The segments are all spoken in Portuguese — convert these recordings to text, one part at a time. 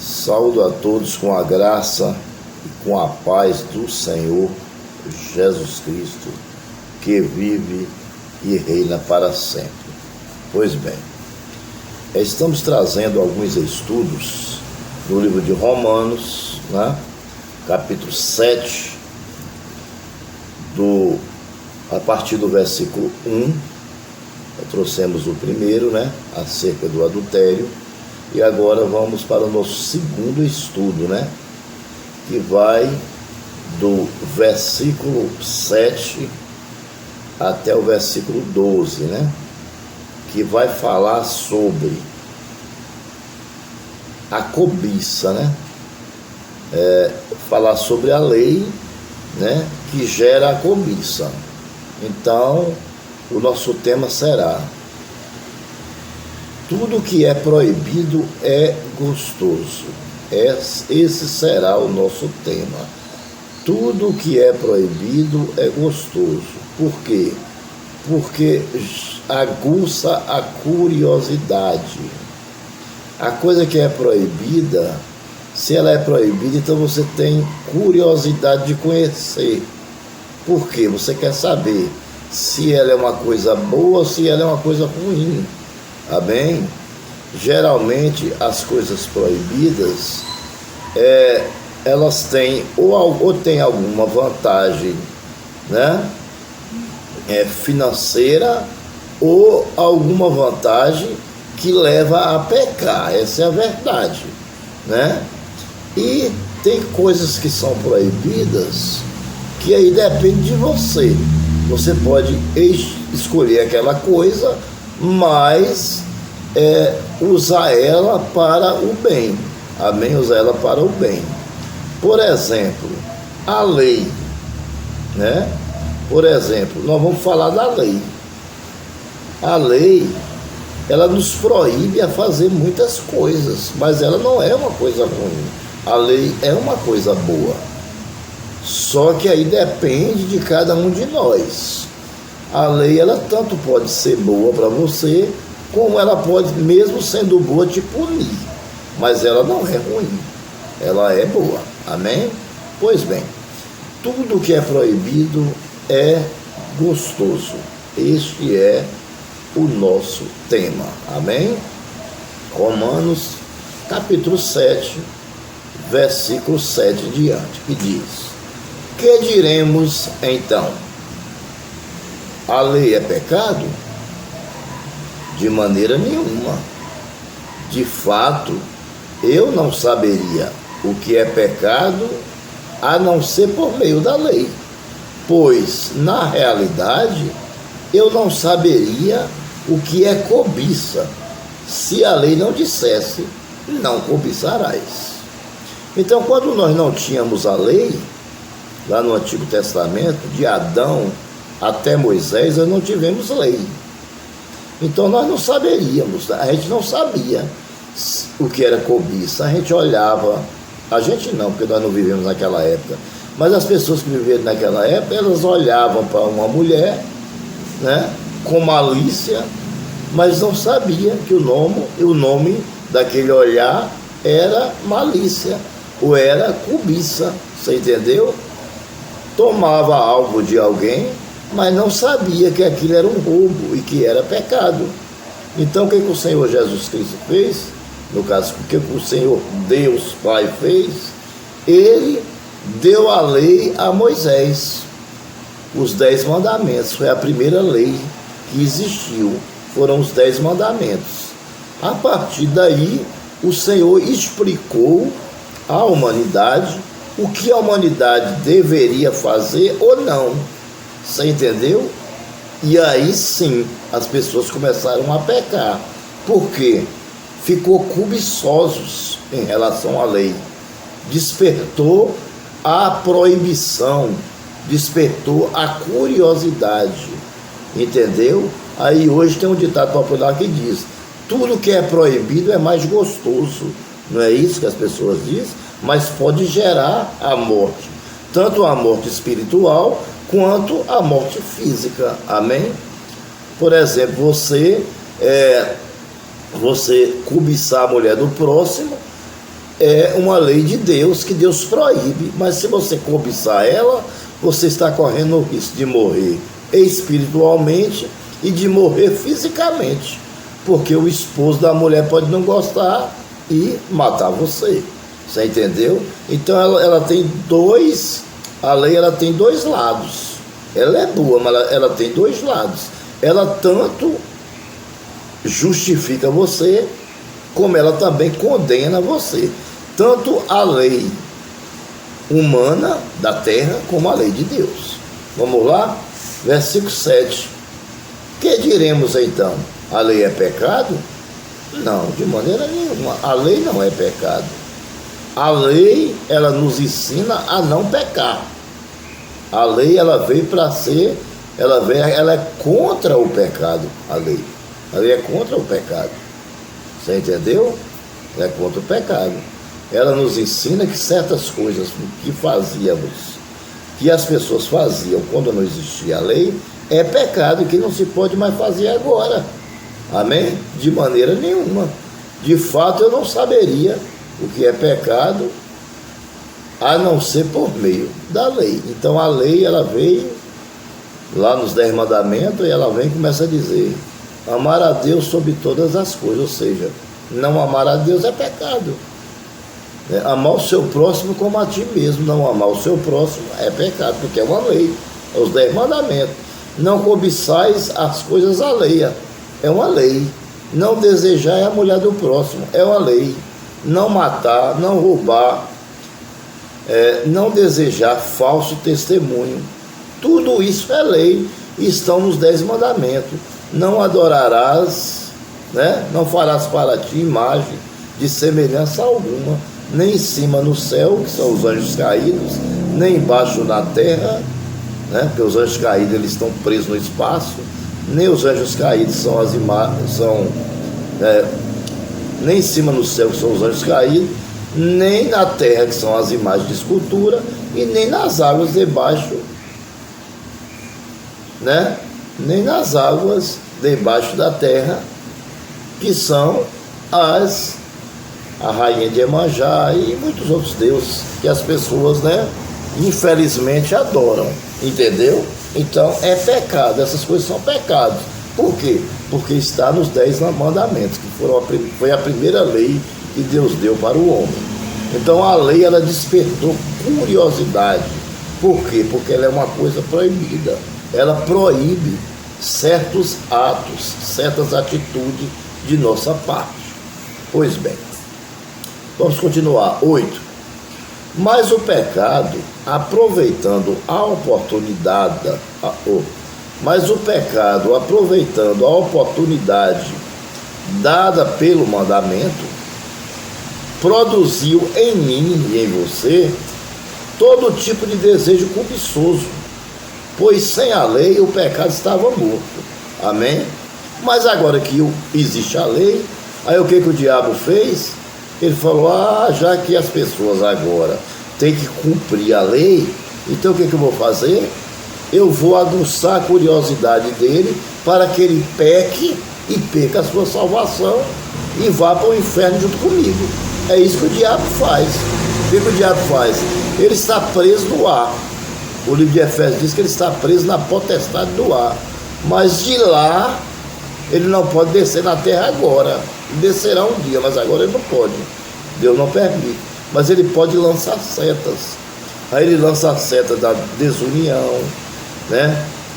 Saúdo a todos com a graça e com a paz do Senhor Jesus Cristo, que vive e reina para sempre. Pois bem, estamos trazendo alguns estudos do livro de Romanos, capítulo 7, a partir do versículo 1, trouxemos o primeiro, acerca do adultério, e agora vamos para o nosso segundo estudo, que vai do versículo 7 até o versículo 12, que vai falar sobre a cobiça, falar sobre a lei, que gera a cobiça. Então, o nosso tema será: tudo que é proibido é gostoso. Esse será o nosso tema. Tudo que é proibido é gostoso. Por quê? Porque aguça a curiosidade. A coisa que é proibida, se ela é proibida, então você tem curiosidade de conhecer. Por quê? Você quer saber se ela é uma coisa boa ou se ela é uma coisa ruim. Amém? Geralmente as coisas proibidas, elas têm ou tem alguma vantagem, financeira, ou alguma vantagem que leva a pecar. Essa é a verdade, E tem coisas que são proibidas que aí depende de você. Você pode escolher aquela coisa, mas usar ela para o bem. Amém? Usar ela para o bem. Por exemplo, a lei, Por exemplo, nós vamos falar da lei. A lei, ela nos proíbe a fazer muitas coisas, mas ela não é uma coisa ruim. A lei é uma coisa boa. Só que aí depende de cada um de nós. A lei, ela tanto pode ser boa para você, como ela pode, mesmo sendo boa, te punir. Mas ela não é ruim. Ela é boa. Amém? Pois bem, tudo que é proibido é gostoso. Este é o nosso tema. Amém? Romanos, capítulo 7, versículo 7 em diante, que diz: que diremos então? A lei é pecado? De maneira nenhuma. De fato, eu não saberia o que é pecado a não ser por meio da lei, pois, na realidade, eu não saberia o que é cobiça, se a lei não dissesse: não cobiçarás. Então, quando nós não tínhamos a lei, lá no Antigo Testamento, de Adão até Moisés, nós não tivemos lei. Então nós não saberíamos, a gente não sabia o que era cobiça. A gente olhava, a gente não, porque nós não vivemos naquela época, mas as pessoas que viveram naquela época, elas olhavam para uma mulher, com malícia, mas não sabiam que o nome daquele olhar era malícia, ou era cobiça. Você entendeu? Tomava algo de alguém, mas não sabia que aquilo era um roubo e que era pecado. Então, o que o Senhor Jesus Cristo fez? No caso, o que o Senhor Deus Pai fez? Ele deu a lei a Moisés. Os 10 mandamentos. Foi a primeira lei que existiu. Foram os 10 mandamentos. A partir daí, o Senhor explicou à humanidade o que a humanidade deveria fazer ou não. Você entendeu? E aí sim, as pessoas começaram a pecar. Por quê? Ficou cobiçosos em relação à lei. Despertou a proibição, despertou a curiosidade. Entendeu? Aí hoje tem um ditado popular que diz: tudo que é proibido é mais gostoso. Não é isso que as pessoas dizem? Mas pode gerar a morte, tanto a morte espiritual quanto a morte física. Amém? Por exemplo, você cobiçar a mulher do próximo, é uma lei de Deus que Deus proíbe, mas se você cobiçar ela, você está correndo o risco de morrer espiritualmente e de morrer fisicamente, porque o esposo da mulher pode não gostar e matar você. Você entendeu? Então ela tem a lei ela tem dois lados. Ela é boa, mas ela tem dois lados. Ela tanto justifica você, como ela também condena você. Tanto a lei humana da terra, como a lei de Deus. Vamos lá? Versículo 7. Que diremos então? A lei é pecado? Não, de maneira nenhuma. A lei não é pecado. A lei, ela nos ensina a não pecar. A lei, ela veio para ser, ela é contra o pecado, a lei. A lei é contra o pecado. Você entendeu? Ela é contra o pecado. Ela nos ensina que certas coisas que fazíamos, que as pessoas faziam quando não existia a lei, é pecado que não se pode mais fazer agora. Amém? De maneira nenhuma. De fato, eu não saberia o que é pecado, a não ser por meio da lei. Então a lei, ela veio lá nos 10 mandamentos, e ela vem e começa a dizer: amar a Deus sobre todas as coisas. Ou seja, não amar a Deus é pecado. Amar o seu próximo como a ti mesmo. Não amar o seu próximo é pecado, porque é uma lei, é os 10 mandamentos. Não cobiçais as coisas alheias, é uma lei. Não desejar é a mulher do próximo, é uma lei. Não matar, não roubar, não desejar falso testemunho. Tudo isso é lei e estão nos 10 mandamentos. Não adorarás, não farás para ti imagem de semelhança alguma, nem em cima no céu, que são os anjos caídos, nem embaixo na terra, porque os anjos caídos eles estão presos no espaço, nem os anjos caídos são as imagens, nem em cima no céu, que são os anjos caídos, nem na terra, que são as imagens de escultura, e nem nas águas debaixo, nem nas águas debaixo da terra, que são a rainha de Iemanjá e muitos outros deuses que as pessoas, infelizmente adoram, entendeu? Então é pecado, essas coisas são pecados. Por quê? Porque está nos 10 mandamentos, que foi a primeira lei que Deus deu para o homem. Então a lei, ela despertou curiosidade. Por quê? Porque ela é uma coisa proibida. Ela proíbe certos atos, certas atitudes de nossa parte. Pois bem, vamos continuar. 8. Mas o pecado, aproveitando a oportunidade dada pelo mandamento, produziu em mim e em você todo tipo de desejo cobiçoso, pois sem a lei o pecado estava morto. Amém? Mas agora que existe a lei, aí o que o diabo fez? Ele falou: já que as pessoas agora têm que cumprir a lei, então o que eu vou fazer? Eu vou aguçar a curiosidade dele para que ele peque e perca a sua salvação e vá para o inferno junto comigo. É isso que o diabo faz. O que o diabo faz? Ele está preso no ar. O livro de Efésios diz que ele está preso na potestade do ar. Mas de lá, ele não pode descer na terra agora. Descerá um dia, mas agora ele não pode. Deus não permite. Mas ele pode lançar setas. Aí ele lança a seta da desunião,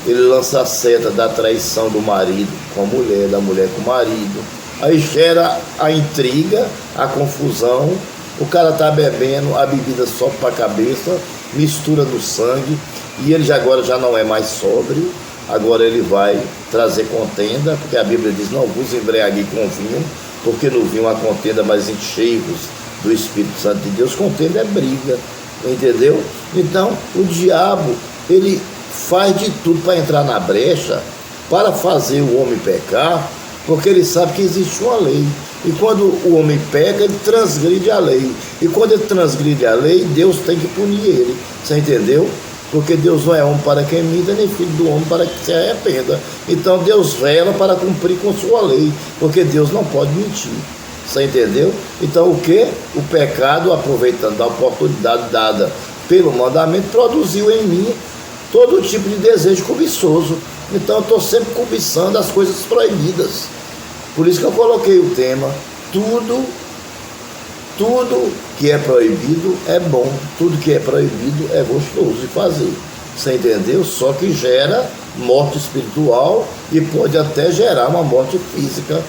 ele lança a seta da traição do marido com a mulher, da mulher com o marido. Aí gera a intriga, a confusão. O cara está bebendo, a bebida sobe para a cabeça, mistura no sangue, e ele agora já não é mais sóbrio. Agora ele vai trazer contenda, porque a Bíblia diz: não vos embriaguei com vinho, porque no vinho há contenda, mas enchei-vos do Espírito Santo de Deus. Contenda é briga, entendeu? Então o diabo, ele faz de tudo para entrar na brecha, para fazer o homem pecar, porque ele sabe que existe uma lei. E quando o homem peca, ele transgride a lei. E quando ele transgride a lei, Deus tem que punir ele. Você entendeu? Porque Deus não é homem para quem minta, nem filho do homem para que se arrependa. Então Deus vela para cumprir com sua lei, porque Deus não pode mentir. Você entendeu? Então o que? O pecado, aproveitando a oportunidade dada pelo mandamento, produziu em mim todo tipo de desejo cobiçoso. Então eu estou sempre cobiçando as coisas proibidas. Por isso que eu coloquei o tema: tudo que é proibido é bom, tudo que é proibido é gostoso de fazer. Você entendeu? Só que gera morte espiritual e pode até gerar uma morte física,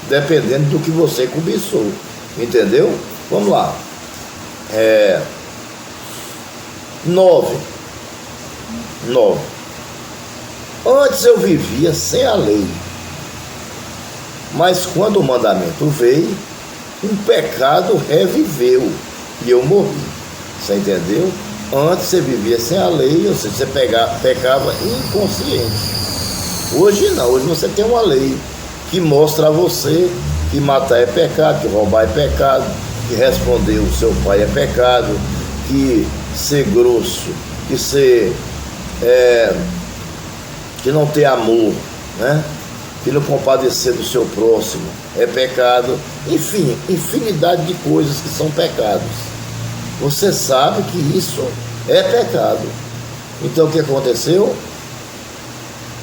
dependendo do que você cobiçou. Entendeu? Vamos lá. 9. Antes eu vivia sem a lei, mas quando o mandamento veio, um pecado reviveu e eu morri. Você entendeu? Antes você vivia sem a lei, ou seja, você pecava inconsciente. Hoje não, hoje você tem uma lei que mostra a você que matar é pecado, que roubar é pecado, que responder o seu pai é pecado, que ser grosso, que ser que não ter amor, né? Que não compadecer do seu próximo é pecado. Enfim, infinidade de coisas que são pecados. Você sabe que isso é pecado. Então o que aconteceu?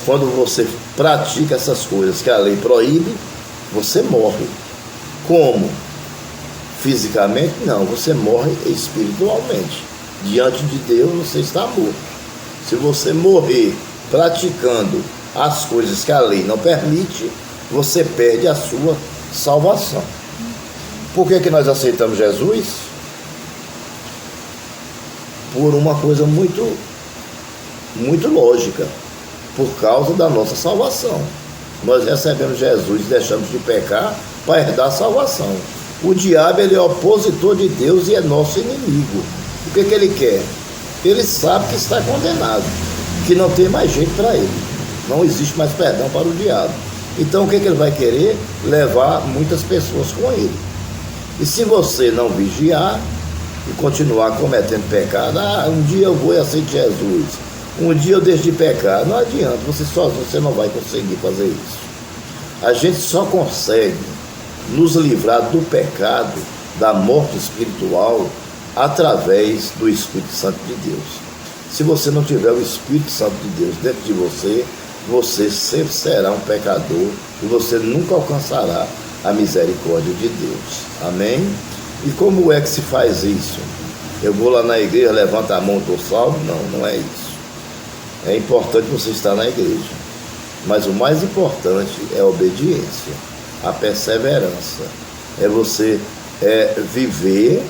Quando você pratica essas coisas que a lei proíbe, você morre. Como? Fisicamente? Não, você morre espiritualmente. Diante de Deus você está morto. Se você morrer praticando as coisas que a lei não permite, você perde a sua salvação. Por que nós aceitamos Jesus? Por uma coisa muito lógica, por causa da nossa salvação. Nós recebemos Jesus e deixamos de pecar para herdar a salvação. O diabo, ele é opositor de Deus e é nosso inimigo. O que ele quer? Ele sabe que está condenado, que não tem mais jeito para ele. Não existe mais perdão para o diabo. Então o que ele vai querer? Levar muitas pessoas com ele. E se você não vigiar e continuar cometendo pecado, um dia eu vou e aceito Jesus, um dia eu deixo de pecar, não adianta, você sozinho você não vai conseguir fazer isso. A gente só consegue nos livrar do pecado, da morte espiritual, através do Espírito Santo de Deus. Se você não tiver o Espírito Santo de Deus dentro de você, você sempre será um pecador e você nunca alcançará a misericórdia de Deus. Amém? E como é que se faz isso? Eu vou lá na igreja, levanto a mão, estou salvo? Não, não é isso. É importante você estar na igreja, mas o mais importante é a obediência, a perseverança. É você viver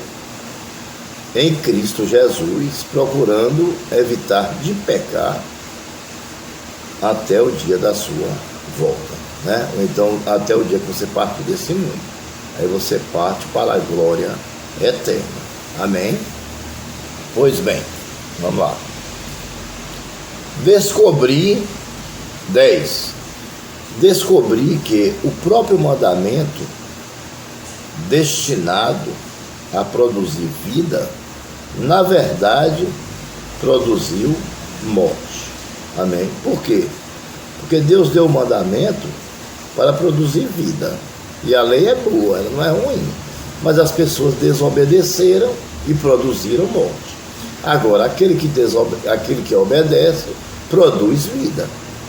em Cristo Jesus, procurando evitar de pecar até o dia da sua volta, né? Ou então até o dia que você partir desse mundo. Aí você parte para a glória eterna. Amém? Pois bem, vamos lá. Descobri que o próprio mandamento destinado a produzir vida, na verdade, produziu morte. Amém? Por quê? Porque Deus deu o mandamento para produzir vida. E a lei é boa, ela não é ruim. Mas as pessoas desobedeceram e produziram morte. Agora, aquele que obedece, produz vida.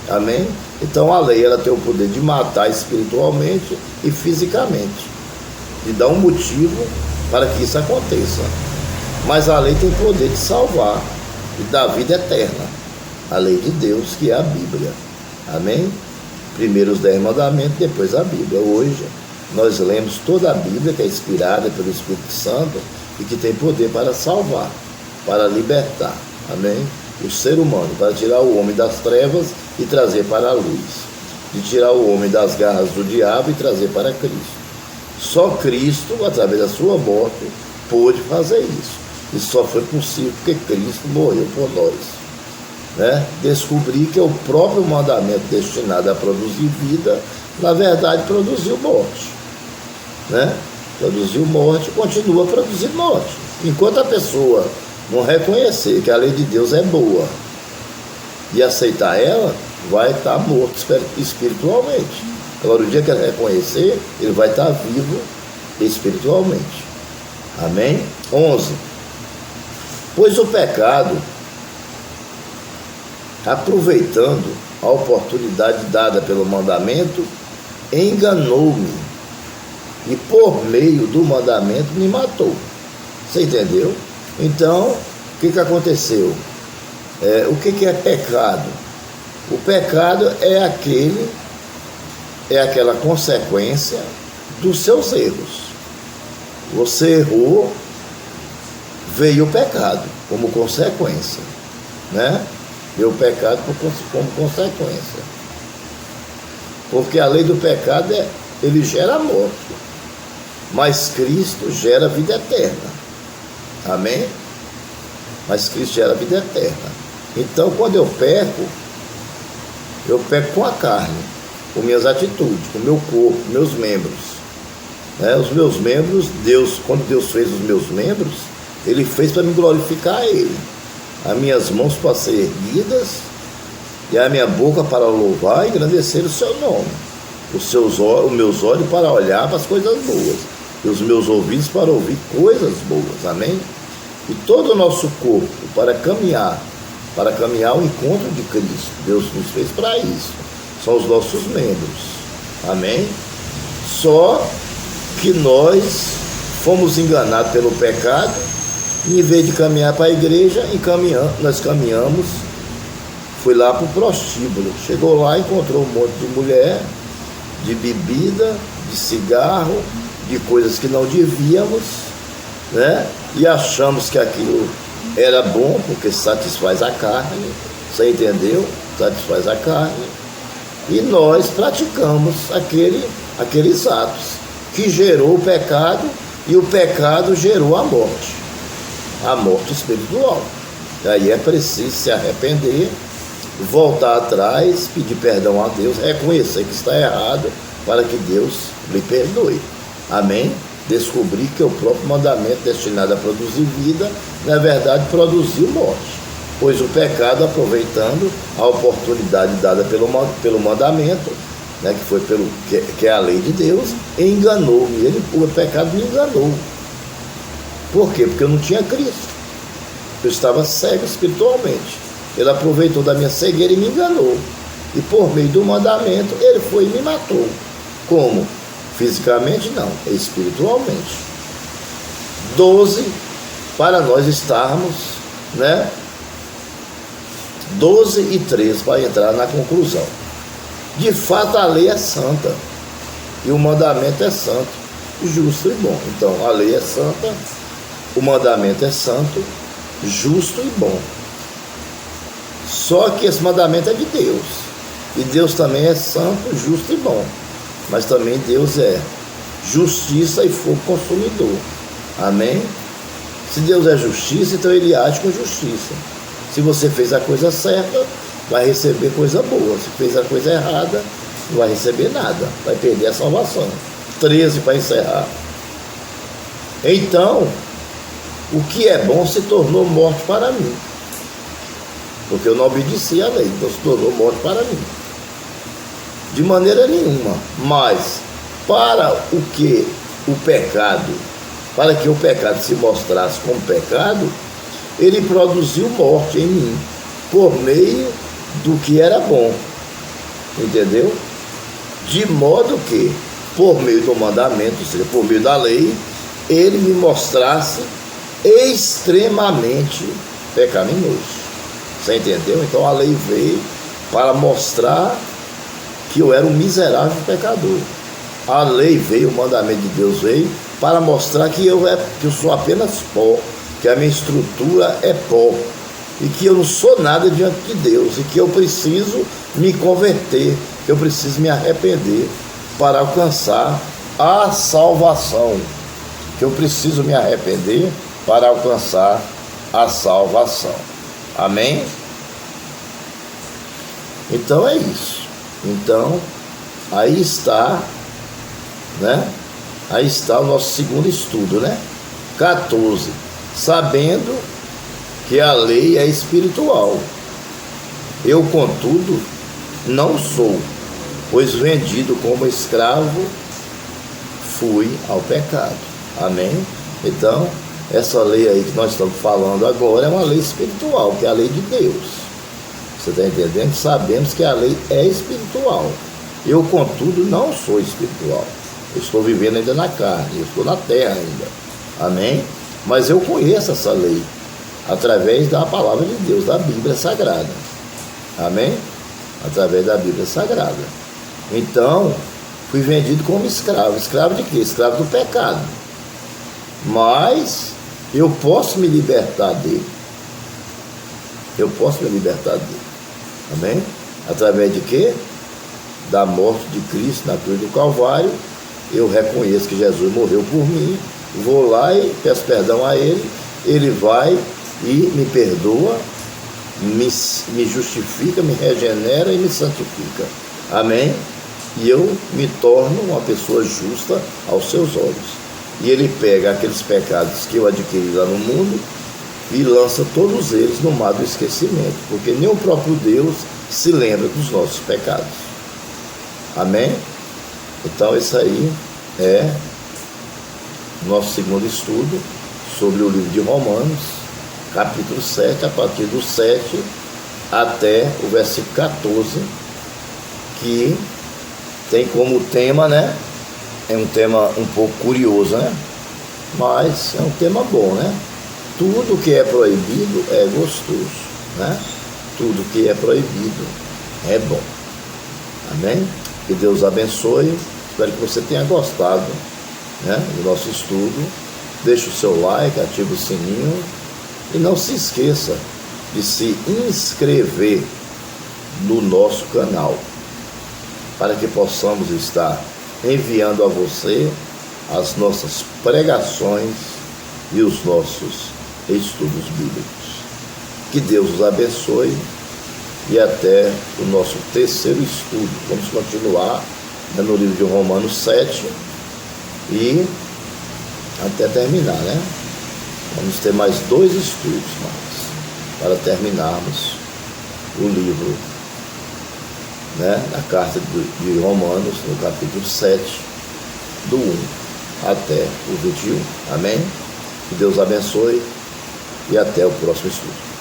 Amém? Então a lei ela tem o poder de matar espiritualmente e fisicamente. E dá um motivo para que isso aconteça. Mas a lei tem poder de salvar e dar vida eterna. A lei de Deus, que é a Bíblia. Amém? Primeiro os 10 mandamentos, depois a Bíblia. Hoje nós lemos toda a Bíblia, que é inspirada pelo Espírito Santo e que tem poder para salvar, para libertar. Amém? O ser humano, para tirar o homem das trevas e trazer para a luz. De tirar o homem das garras do diabo e trazer para Cristo. Só Cristo, através da sua morte, pôde fazer isso. E só foi possível porque Cristo morreu por nós. Né? Descobri que o próprio mandamento destinado a produzir vida, na verdade, produziu morte. Né? Produziu morte, continua produzindo morte. Enquanto a pessoa não reconhecer que a lei de Deus é boa e aceitar ela, vai estar morto espiritualmente. Agora, o dia que ele reconhecer, ele vai estar vivo espiritualmente. Amém? 11. Pois o pecado, aproveitando a oportunidade dada pelo mandamento, enganou-me e por meio do mandamento me matou. Você entendeu? Então, o que aconteceu? O que é pecado? O pecado é aquela consequência dos seus erros. Você errou, veio o pecado como consequência, né? Veio o pecado como consequência. Porque a lei do pecado ele gera a morte, mas Cristo gera a vida eterna. Amém? Mas Cristo gera a vida eterna. Então, quando eu peco com a carne, com minhas atitudes, com o meu corpo, meus membros. Os meus membros, quando Deus fez os meus membros, Ele fez para me glorificar a Ele. As minhas mãos para ser erguidas e a minha boca para louvar e engrandecer o seu nome. Os meus olhos para olhar para as coisas boas e os meus ouvidos para ouvir coisas boas. Amém? E todo o nosso corpo para caminhar ao encontro de Cristo. Deus nos fez para isso. São os nossos membros. Amém? Só que nós fomos enganados pelo pecado e em vez de caminhar para a igreja, nós caminhamos, fui lá para o prostíbulo. Chegou lá, encontrou um monte de mulher, de bebida, de cigarro, de coisas que não devíamos, né? E achamos que aquilo era bom porque satisfaz a carne, você entendeu? Satisfaz a carne. E nós praticamos aqueles atos que gerou o pecado, e o pecado gerou a morte espiritual. E aí é preciso se arrepender, voltar atrás, pedir perdão a Deus, reconhecer que está errado, para que Deus lhe perdoe. Amém? Descobrir que o próprio mandamento destinado a produzir vida, na verdade, produziu morte. Pois o pecado, aproveitando a oportunidade dada pelo mandamento, né, que é a lei de Deus, enganou-me. O pecado me enganou. Por quê? Porque eu não tinha Cristo. Eu estava cego espiritualmente. Ele aproveitou da minha cegueira e me enganou. E por meio do mandamento, ele foi e me matou. Como? Fisicamente não, espiritualmente. 12, para nós estarmos, né? 12 e 13, para entrar na conclusão. De fato, a lei é santa e o mandamento é santo, justo e bom. Então, a lei é santa, o mandamento é santo, justo e bom. Só que esse mandamento é de Deus, e Deus também é santo, justo e bom. Mas também Deus é justiça e fogo consumidor. Amém? Se Deus é justiça, então Ele age com justiça. Se você fez a coisa certa, vai receber coisa boa. Se fez a coisa errada, não vai receber nada, vai perder a salvação. 13 para encerrar. Então, o que é bom se tornou morte para mim, porque eu não obedeci a lei, então se tornou morte para mim. De maneira nenhuma. Mas para que o pecado se mostrasse como pecado, ele produziu morte em mim, por meio do que era bom. Entendeu? De modo que, por meio do mandamento, ou seja, por meio da lei, ele me mostrasse extremamente pecaminoso. Você entendeu? Então a lei veio para mostrar que eu era um miserável pecador. A lei veio, o mandamento de Deus veio para mostrar que eu sou apenas pó, que a minha estrutura é pó, e que eu não sou nada diante de Deus, e que eu preciso me converter, que eu preciso me arrepender para alcançar a salvação, que eu preciso me arrepender para alcançar a salvação. Amém? Então é isso. Então, aí está, né? Aí está o nosso segundo estudo, né? 14. Sabendo que a lei é espiritual. Eu, contudo, não sou, pois vendido como escravo, fui ao pecado. Amém? Então, essa lei aí que nós estamos falando agora é uma lei espiritual, que é a lei de Deus. Você está entendendo? Sabemos que a lei é espiritual. Eu, contudo, não sou espiritual. Eu estou vivendo ainda na carne, eu estou na terra ainda. Amém? Mas eu conheço essa lei através da palavra de Deus, da Bíblia Sagrada. Amém? Através da Bíblia Sagrada. Então, fui vendido como escravo. Escravo de quê? Escravo do pecado. Mas eu posso me libertar dele. Eu posso me libertar dele. Amém? Através de quê? Da morte de Cristo na cruz do Calvário. Eu reconheço que Jesus morreu por mim. Vou lá e peço perdão a ele. Ele vai e me perdoa, me justifica, me regenera e me santifica. Amém? E eu me torno uma pessoa justa aos seus olhos. E ele pega aqueles pecados que eu adquiri lá no mundo e lança todos eles no mar do esquecimento, porque nem o próprio Deus se lembra dos nossos pecados. Amém? Então esse aí é nosso segundo estudo sobre o livro de Romanos, capítulo 7, a partir do 7 até o versículo 14, que tem como tema, né? É um tema um pouco curioso, né? Mas é um tema bom, né? Tudo que é proibido é gostoso, né? Tudo que é proibido é bom. Amém? Que Deus abençoe. Espero que você tenha gostado, né, do nosso estudo. Deixe o seu like, ative o sininho e não se esqueça de se inscrever no nosso canal, para que possamos estar enviando a você as nossas pregações e os nossos estudos bíblicos. Que Deus os abençoe e até o nosso terceiro estudo. Vamos continuar no livro de Romanos 7 e até terminar, né? Vamos ter mais 2 estudos para terminarmos o livro, né, na carta de Romanos, no capítulo 7, do 1 até o 21. Amém? Que Deus abençoe e até o próximo estudo.